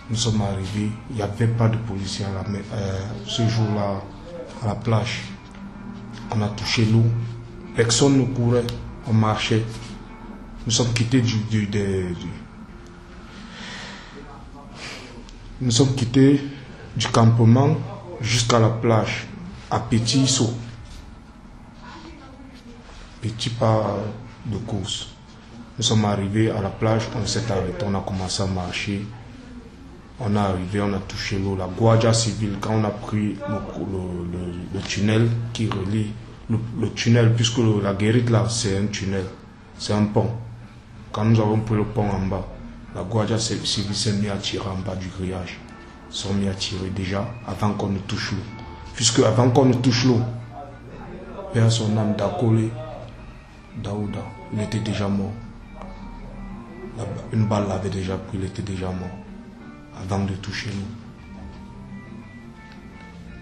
Nous sommes arrivés, il n'y avait pas de policiers ce jour-là à la plage. On a touché l'eau, personne ne courait, on marchait. Nous sommes quittés nous sommes quittés du campement jusqu'à la plage, à petit saut. Petit pas de course. Nous sommes arrivés à la plage, on s'est arrêté, on a commencé à marcher. On est arrivé, on a touché l'eau. La Guardia civile, quand on a pris le tunnel qui relie, le tunnel, puisque la guérite là, c'est un tunnel, c'est un pont. Quand nous avons pris le pont en bas, la Guardia civile s'est mise à tirer en bas du grillage. Ils sont mis à tirer déjà avant qu'on ne touche l'eau. Puisque avant qu'on ne touche l'eau, Père son âme d'Akole, Daouda, il était déjà mort. Une balle l'avait déjà pris, il était déjà mort avant de toucher l'eau.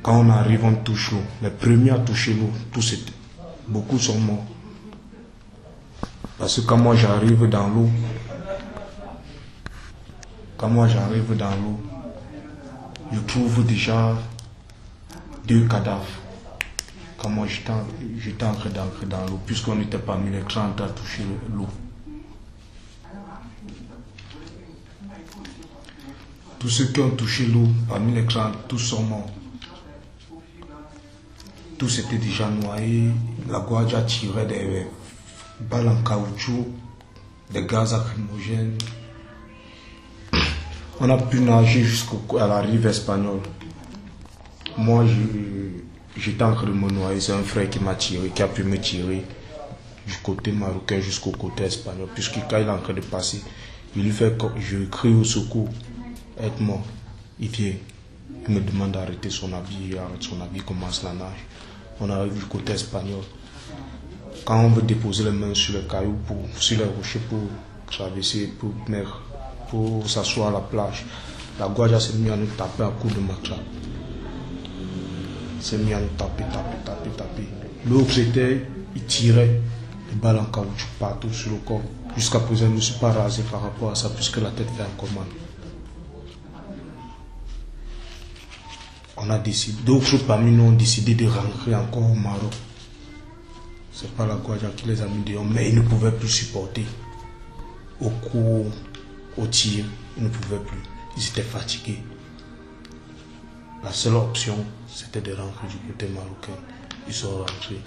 Quand on arrive, on touche l'eau. Les premiers à toucher l'eau, beaucoup sont morts. Parce que quand moi j'arrive dans l'eau, je trouve déjà 2 cadavres. Quand moi j'étais en train d'entrer dans l'eau, puisqu'on n'était pas mis les craintes à toucher l'eau. Tous ceux qui ont touché l'eau, parmi les craintes, tous sont morts. Tous étaient déjà noyés. La Guardia tirait des balles en caoutchouc, des gaz lacrymogènes. On a pu nager jusqu'à la rive espagnole. Moi, j'étais en train de me noyer. C'est un frère qui m'a tiré, qui a pu me tirer du côté marocain jusqu'au côté espagnol. Puisque quand il est en train de passer, il lui fait que je crie au secours. Aide-moi. Il vient. Il me demande d'arrêter son habit. Il arrête son habit, il commence la nage. On arrive du côté espagnol. Quand on veut déposer les mains sur les cailloux, sur les rochers pour traverser, pour s'asseoir à la plage, la Guardia s'est mise à nous taper à coups de matraque. S'est mis à nous taper. L'autre il tirait des balles en caoutchouc partout sur le corps. Jusqu'à présent, je ne me suis pas rasé par rapport à ça, puisque la tête fait encore mal. D'autres parmi nous ont décidé de rentrer encore au Maroc. Ce n'est pas la Guardia qui les a mis dehors, mais ils ne pouvaient plus supporter. Au coup, au tir, ils ne pouvaient plus. Ils étaient fatigués. La seule option, c'était de rentrer du côté marocain. Ils sont rentrés.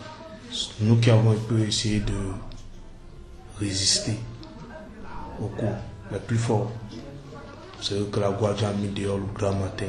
Nous qui avons un peu essayé de résister au coup, les plus forts, c'est eux que la Guardia a mis dehors le grand matin.